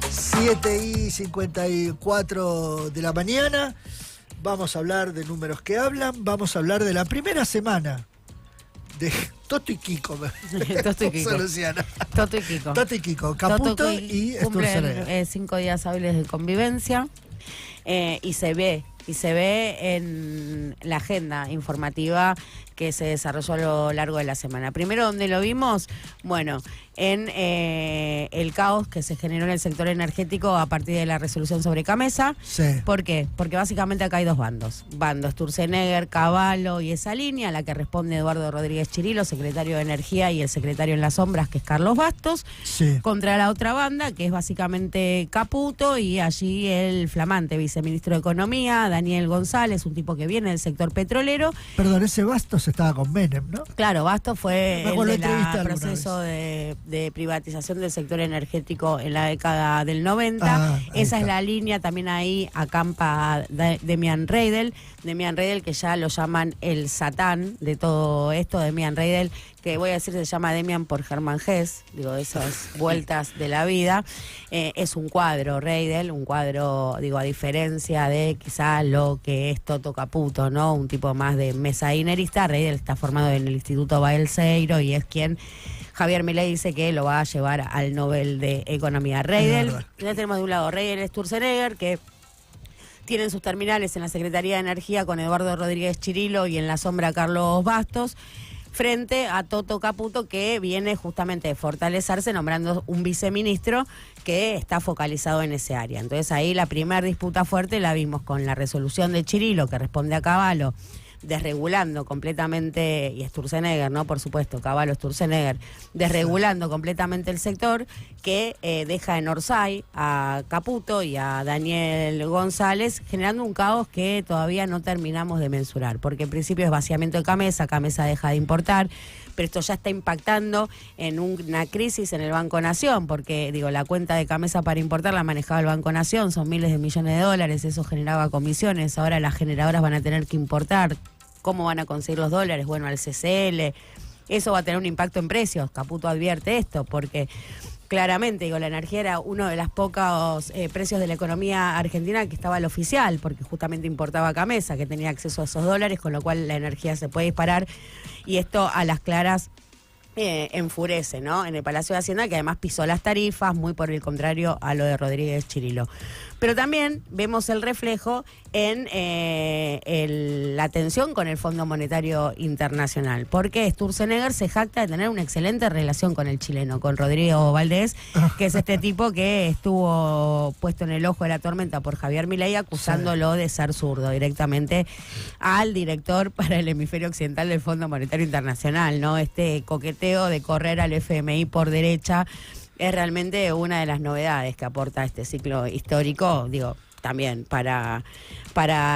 7:54 de la mañana. Vamos a hablar de números que hablan. Vamos a hablar de la primera semana de Toto y Kiko. Toto y Kiko. Luciana. Toto y Kiko. Toto y Kiko. Caputo y Sturzenegger. Cumplen 5 días hábiles de convivencia y se ve en la agenda informativa que se desarrolló a lo largo de la semana. Primero, ¿dónde lo vimos? Bueno, en el caos que se generó en el sector energético a partir de la resolución sobre Camesa. Sí. ¿Por qué? Porque básicamente acá hay dos bandos. Bando Sturzenegger, Cavallo y esa línea, a la que responde Eduardo Rodríguez Chirilo, secretario de Energía, y el secretario en las sombras, que es Carlos Bastos. Sí. Contra la otra banda, que es básicamente Caputo, y allí el flamante viceministro de Economía, Daniel González, un tipo que viene del sector petrolero. Perdón, ese Bastos estaba con Menem, ¿no? Claro, Bastos fue Me acuerdo el de entrevista alguna proceso de privatización del sector energético en la década del 90. Esa es la línea. También ahí acampa Demian Reidel. Demian Reidel, que ya lo llaman el satán de todo esto. Demian Reidel, que voy a decir se llama Demian por Germán Hess, digo, esas vueltas de la vida. Es un cuadro, Reidel, un cuadro, digo, a diferencia de quizá lo que es Toto Caputo, ¿no? Un tipo más de mesa dinerista. Reidel está formado en el Instituto Baelseiro y es quien Javier Milei dice que lo va a llevar al Nobel de Economía. Reidel, ya tenemos de un lado Reidel Sturzenegger, que tienen sus terminales en la Secretaría de Energía con Eduardo Rodríguez Chirilo y en la sombra Carlos Bastos, frente a Toto Caputo, que viene justamente de fortalecerse nombrando un viceministro que está focalizado en ese área. Entonces ahí la primera disputa fuerte la vimos con la resolución de Chirilo, que responde a Cavallo, desregulando completamente, y Sturzenegger, ¿no? Por supuesto, Cavallo, Sturzenegger, desregulando completamente el sector, que deja en Orsay a Caputo y a Daniel González, generando un caos que todavía no terminamos de mensurar, porque en principio es vaciamiento de Camesa deja de importar, pero esto ya está impactando en una crisis en el Banco Nación, porque digo, la cuenta de Camesa para importar la manejaba el Banco Nación, son miles de millones de dólares, eso generaba comisiones, ahora las generadoras van a tener que importar. ¿Cómo van a conseguir los dólares? Bueno, al CCL, eso va a tener un impacto en precios. Caputo advierte esto, porque claramente, digo, la energía era uno de los pocos precios de la economía argentina que estaba al oficial, porque justamente importaba Camesa, que tenía acceso a esos dólares, con lo cual la energía se puede disparar, y esto a las claras enfurece, ¿no? En el Palacio de Hacienda, que además pisó las tarifas, muy por el contrario a lo de Rodríguez Chirilo. Pero también vemos el reflejo en la tensión con el Fondo Monetario Internacional, porque Sturzenegger se jacta de tener una excelente relación con el chileno, con Rodrigo Valdés, que es este tipo que estuvo puesto en el ojo de la tormenta por Javier Milei, acusándolo de ser zurdo directamente al director para el hemisferio occidental del Fondo Monetario Internacional, ¿no? Este coqueteo de correr al FMI por derecha es realmente una de las novedades que aporta este ciclo histórico, digo, también para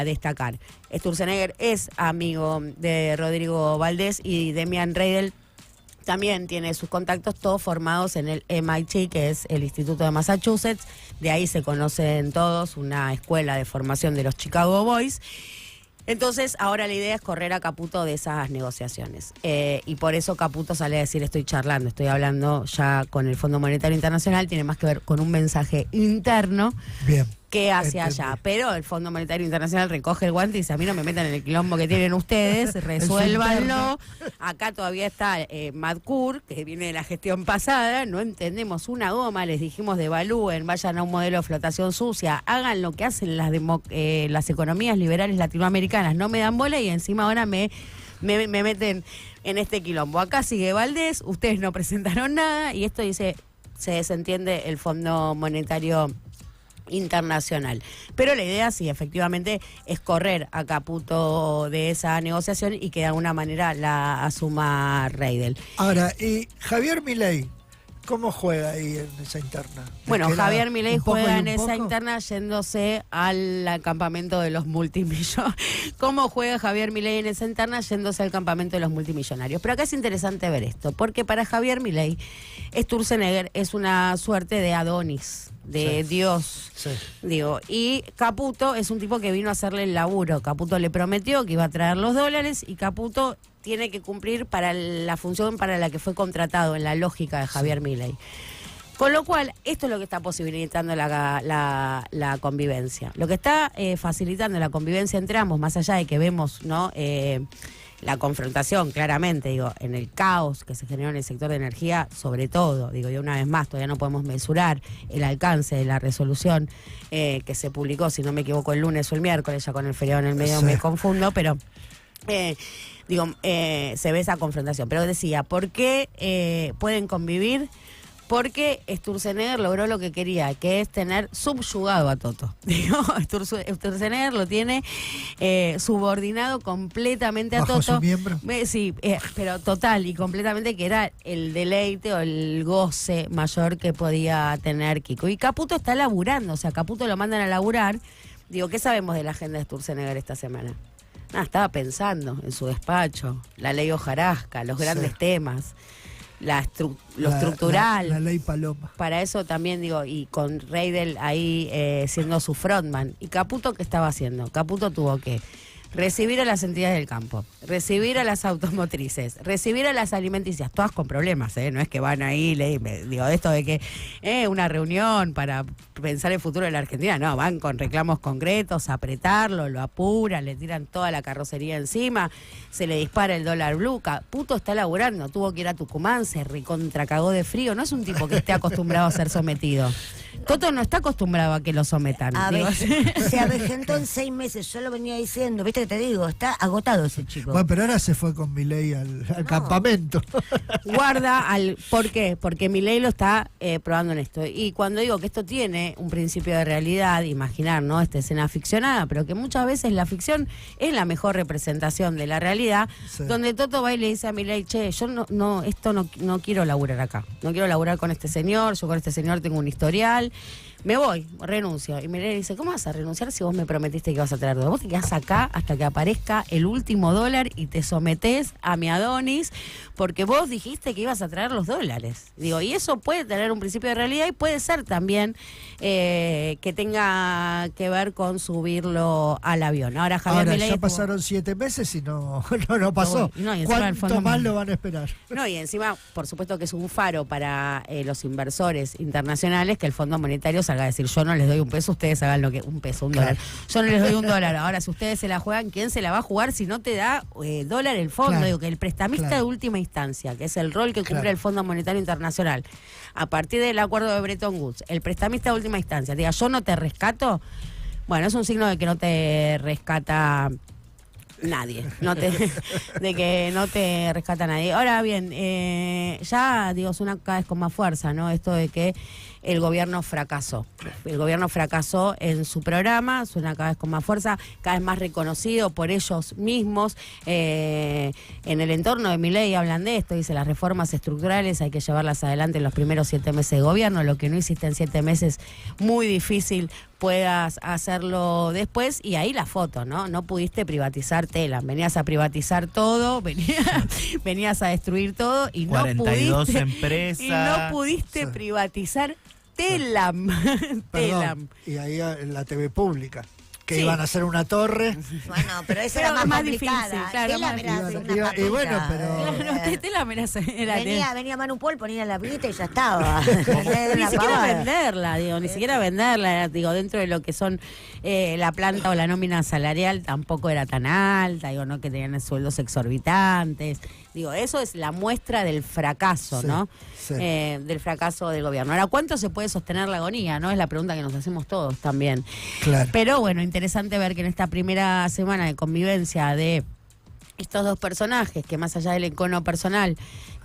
destacar. Sturzenegger es amigo de Rodrigo Valdés, y Demian Reidel también tiene sus contactos, todos formados en el MIT, que es el Instituto de Massachusetts. De ahí se conocen todos, una escuela de formación de los Chicago Boys. Entonces, ahora la idea es correr a Caputo de esas negociaciones. Y por eso Caputo sale a decir, estoy hablando ya con el Fondo Monetario Internacional, tiene más que ver con un mensaje interno. Bien. Que hacia allá. Pero el Fondo Monetario Internacional recoge el guante y dice, a mí no me metan en el quilombo que tienen ustedes, resuélvanlo. Acá todavía está Madcour, que viene de la gestión pasada, no entendemos una goma, les dijimos devalúen, vayan a un modelo de flotación sucia, hagan lo que hacen las economías liberales latinoamericanas, no me dan bola y encima ahora me meten en este quilombo. Acá sigue Valdés, ustedes no presentaron nada, y esto dice, se desentiende el Fondo Monetario Internacional. Pero la idea sí, efectivamente, es correr a Caputo de esa negociación y que de alguna manera la asuma Reidel. Ahora, y Javier Milei, ¿cómo juega ahí en esa interna? Bueno, Javier Milei juega en esa interna yéndose al campamento de los multimillonarios. ¿Cómo juega Javier Milei en esa interna yéndose al campamento de los multimillonarios? Pero acá es interesante ver esto, porque para Javier Milei, Sturzenegger es una suerte de Adonis, de Dios, digo, y Caputo es un tipo que vino a hacerle el laburo. Caputo le prometió que iba a traer los dólares y Caputo tiene que cumplir para la función para la que fue contratado, en la lógica de Javier Milei. Con lo cual, esto es lo que está posibilitando la convivencia. Lo que está facilitando la convivencia entre ambos, más allá de que vemos, ¿no? La confrontación, claramente, digo, en el caos que se generó en el sector de energía, sobre todo, digo, y una vez más, todavía no podemos mesurar el alcance de la resolución que se publicó, si no me equivoco, el lunes o el miércoles, ya con el feriado en el medio me confundo, pero se ve esa confrontación. Pero decía, ¿por qué pueden convivir? Porque Sturzenegger logró lo que quería, que es tener subyugado a Toto. Digo, Sturzenegger lo tiene subordinado completamente a ¿Bajo Toto. su miembro? Sí, pero total y completamente, que era el deleite o el goce mayor que podía tener Kiko. Y Caputo está laburando, o sea, Caputo lo mandan a laburar. Digo, ¿qué sabemos de la agenda de Sturzenegger esta semana? Nada, estaba pensando en su despacho, la ley hojarasca, los grandes temas. Lo estructural. La ley Paloma. Para eso también digo, y con Reidel ahí siendo su frontman. ¿Y Caputo qué estaba haciendo? Caputo tuvo que recibir a las entidades del campo, recibir a las automotrices, recibir a las alimenticias, todas con problemas, no es que van ahí, digo, esto de que una reunión para pensar el futuro de la Argentina, no, van con reclamos concretos, apretarlo, lo apuran, le tiran toda la carrocería encima, se le dispara el dólar blue. Caputo está laburando, tuvo que ir a Tucumán, se recontracagó de frío, no es un tipo que esté acostumbrado a ser sometido. Toto no está acostumbrado a que lo sometan. Se avejentó en 6 meses, yo lo venía diciendo, viste que te digo, está agotado ese chico. Bueno, pero ahora se fue con Milei al campamento. Guarda ¿por qué? Porque Milei lo está probando en esto. Y cuando digo que esto tiene un principio de realidad, imaginar, ¿no? Esta escena ficcionada, pero que muchas veces la ficción es la mejor representación de la realidad, sí. Donde Toto va y le dice a Milei, che, yo no quiero laburar acá, no quiero laburar con este señor, yo con este señor tengo un historial, me voy, renuncio. Y Milei dice, ¿cómo vas a renunciar si vos me prometiste que vas a traer dólares? Vos te quedás acá hasta que aparezca el último dólar y te sometés a mi Adonis porque vos dijiste que ibas a traer los dólares. Digo, y eso puede tener un principio de realidad y puede ser también que tenga que ver con subirlo al avión. Ahora Milei ya pasaron 7 meses y no pasó. Y ¿Cuánto más lo van a esperar? No, y encima, por supuesto que es un faro para los inversores internacionales que el Fondo Monetario salga a decir, yo no les doy un peso, ustedes hagan lo que... Un peso, un dólar. Yo no les doy un dólar. Ahora, si ustedes se la juegan, ¿quién se la va a jugar si no te da dólar el fondo? Claro. Digo, que el prestamista de última instancia, que es el rol que cumple el Fondo Monetario Internacional, a partir del acuerdo de Bretton Woods, el prestamista de última instancia, diga, yo no te rescato, bueno, es un signo de que no te rescata nadie, de que no te rescata nadie. Ahora bien, ya digo, suena cada vez con más fuerza, ¿no? Esto de que el gobierno fracasó. El gobierno fracasó en su programa, suena cada vez con más fuerza, cada vez más reconocido por ellos mismos. En el entorno de Milei hablan de esto, dice, las reformas estructurales hay que llevarlas adelante en los primeros 7 meses de gobierno, lo que no hiciste en 7 meses, muy difícil puedas hacerlo después. Y ahí la foto, ¿no? No pudiste privatizar Telam, venías a privatizar todo, venías a destruir todo y 42 no pudiste, empresas. Y no pudiste privatizar Telam. Telam. Y ahí en la TV pública. Que iban a hacer una torre. Bueno, pero esa era más complicada. Difícil, claro, Telam era y bueno, pero... Claro, Telam era venía Manu Paul, ponía la vida y ya estaba. Ni siquiera venderla, ni siquiera venderla, dentro de lo que son la planta o la nómina salarial tampoco era tan alta, no que tenían sueldos exorbitantes. Eso es la muestra del fracaso, ¿no? Sí. Del fracaso del gobierno. Ahora, ¿cuánto se puede sostener la agonía? ¿No? Es la pregunta que nos hacemos todos también. Claro. Pero bueno, interesante ver que en esta primera semana de convivencia de estos dos personajes, que más allá del encono personal,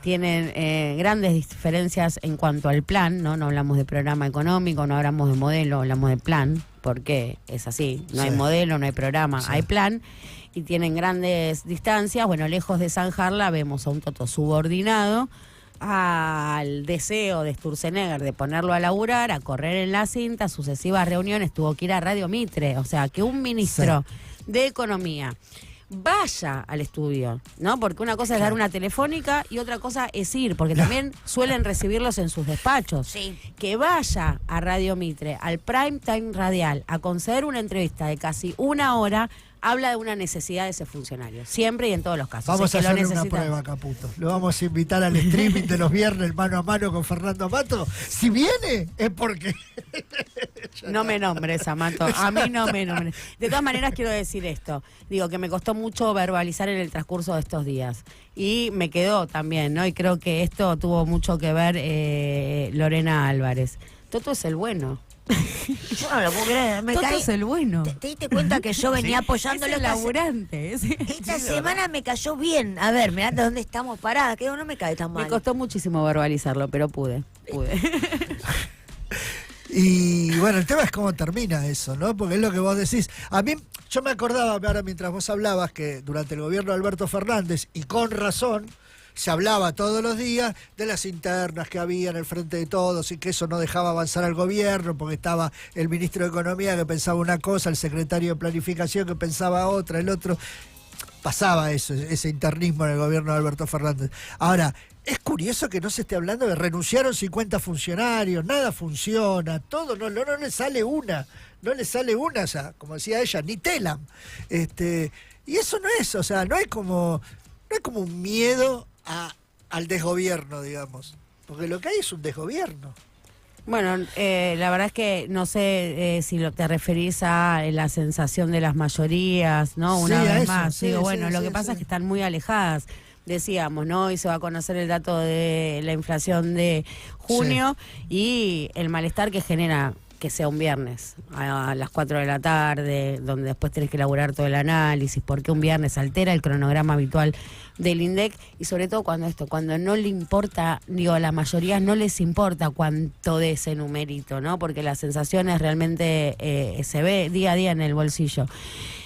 tienen grandes diferencias en cuanto al plan, ¿no? No hablamos de programa económico, no hablamos de modelo, hablamos de plan, porque es así, no hay modelo, no hay programa, hay plan, y tienen grandes distancias. Bueno, lejos de zanjarla, vemos a un Toto subordinado al deseo de Sturzenegger de ponerlo a laburar, a correr en la cinta, sucesivas reuniones, tuvo que ir a Radio Mitre, o sea, que un ministro de Economía vaya al estudio, ¿no? Porque una cosa es dar una telefónica y otra cosa es ir, porque también suelen recibirlos en sus despachos. Sí. Que vaya a Radio Mitre, al prime time radial, a conceder una entrevista de casi 1 hora habla de una necesidad de ese funcionario, siempre y en todos los casos. Vamos a hacerle una prueba, Caputo. Lo vamos a invitar al streaming de los viernes, mano a mano con Fernando Amato. Si viene, es porque... No me nombres, Amato. A mí no me nombres. De todas maneras, quiero decir esto. Digo que me costó mucho verbalizar en el transcurso de estos días. Y me quedó también, ¿no? Y creo que esto tuvo mucho que ver Lorena Álvarez. Toto es el bueno. Yo no lo puedo creer. Toto es el bueno. ¿Te diste cuenta que yo venía apoyándolo? Es el laburante. Esta semana me cayó bien. A ver, mirá de dónde estamos paradas, que no me cae tan mal. Me costó muchísimo verbalizarlo, pero pude. Y bueno, el tema es cómo termina eso, ¿no? Porque es lo que vos decís. A mí, yo me acordaba ahora mientras vos hablabas que durante el gobierno de Alberto Fernández, y con razón, se hablaba todos los días de las internas que había en el Frente de Todos y que eso no dejaba avanzar al gobierno porque estaba el ministro de Economía que pensaba una cosa, el secretario de Planificación que pensaba otra, el otro. Pasaba eso, ese internismo en el gobierno de Alberto Fernández. Ahora, es curioso que no se esté hablando de renunciaron 50 funcionarios, nada funciona, todo, no le sale una, o sea, como decía ella, ni Telam. Y eso no es, o sea, no es como un miedo al desgobierno, digamos, porque lo que hay es un desgobierno. Bueno, la verdad es que no sé si te referís a la sensación de las mayorías, ¿no? Una vez eso, más. sí, Digo, sí, bueno, lo sí, que pasa sí. es que están muy alejadas. Decíamos, ¿no? Hoy se va a conocer el dato de la inflación de junio y el malestar que genera que sea un viernes a las 4 de la tarde, donde después tenés que elaborar todo el análisis, porque un viernes altera el cronograma habitual del INDEC, y sobre todo cuando no le importa, digo, a la mayoría no les importa cuánto de ese numerito, ¿no? Porque las sensaciones realmente se ve día a día en el bolsillo.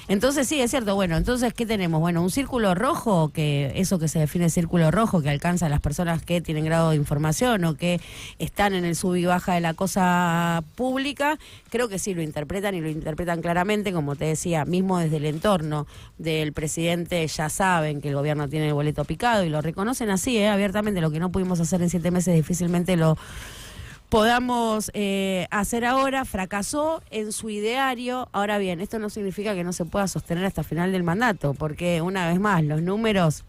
Entonces sí, es cierto. Bueno, entonces, ¿qué tenemos? Bueno, un círculo rojo, que eso que se define círculo rojo, que alcanza a las personas que tienen grado de información o que están en el sub y baja de la cosa pública, creo que sí lo interpretan y lo interpretan claramente, como te decía, mismo desde el entorno del presidente ya saben que el gobierno tiene el boleto picado y lo reconocen así, abiertamente. Lo que no pudimos hacer en 7 meses difícilmente lo podamos hacer ahora. Fracasó en su ideario. Ahora bien, esto no significa que no se pueda sostener hasta el final del mandato, porque una vez más los números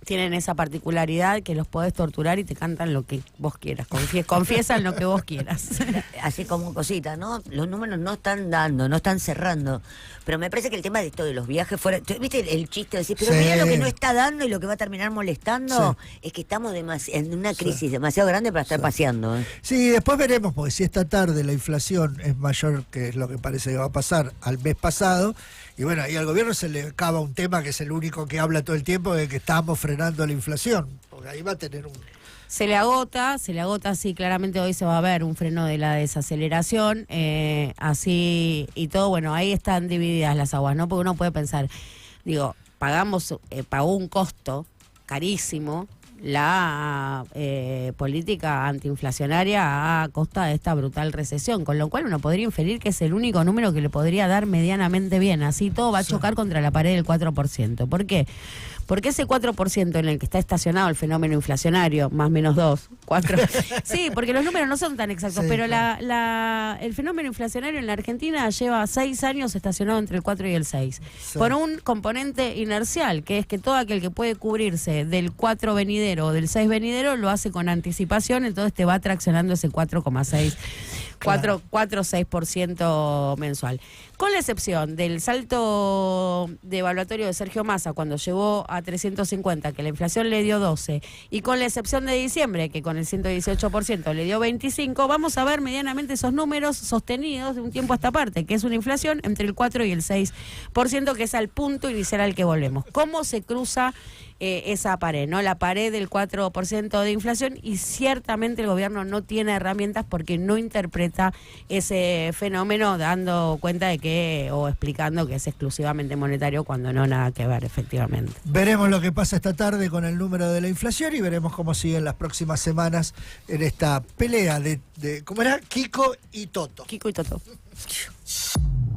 tienen esa particularidad que los podés torturar y te cantan lo que vos quieras, confiesan lo que vos quieras. Así como cosita, ¿no? Los números no están dando, no están cerrando. Pero me parece que el tema de esto de los viajes fuera... ¿Viste el chiste de decir, pero Sí. mira lo que no está dando y lo que va a terminar molestando? Sí. Es que estamos en una crisis demasiado grande para estar paseando. Sí, después veremos, porque si esta tarde la inflación es mayor, que es lo que parece que va a pasar, al mes pasado, y bueno, ahí al gobierno se le acaba un tema que es el único que habla todo el tiempo, de que estamos frenando la inflación, porque ahí va a tener un... Se le agota, sí, claramente hoy se va a ver un freno de la desaceleración, así y todo. Bueno, ahí están divididas las aguas, ¿no? Porque uno puede pensar, digo, pagó un costo carísimo la política antiinflacionaria a costa de esta brutal recesión, con lo cual uno podría inferir que es el único número que le podría dar medianamente bien, así todo va a chocar contra la pared del 4%. ¿Por qué? Porque ese 4% en el que está estacionado el fenómeno inflacionario, más menos 2, 4... Sí, porque los números no son tan exactos, sí, pero claro, el fenómeno inflacionario en la Argentina lleva 6 años estacionado entre el 4 y el 6. Sí. Por un componente inercial, que es que todo aquel que puede cubrirse del 4 venidero o del 6 venidero lo hace con anticipación, entonces te va traccionando ese 4,6%. Claro. 4,6% mensual. Con la excepción del salto devaluatorio de Sergio Massa cuando llegó a 350, que la inflación le dio 12, y con la excepción de diciembre, que con el 118% le dio 25, vamos a ver medianamente esos números sostenidos de un tiempo a esta parte, que es una inflación entre el 4 y el 6%, que es al punto inicial al que volvemos. ¿Cómo se cruza esa pared, ¿no? La pared del 4% de inflación, y ciertamente el gobierno no tiene herramientas porque no interpreta ese fenómeno dando cuenta de que, o explicando que es exclusivamente monetario cuando no nada que ver, efectivamente. Veremos lo que pasa esta tarde con el número de la inflación y veremos cómo siguen las próximas semanas en esta pelea de ¿cómo era? Kiko y Toto. Kiko y Toto.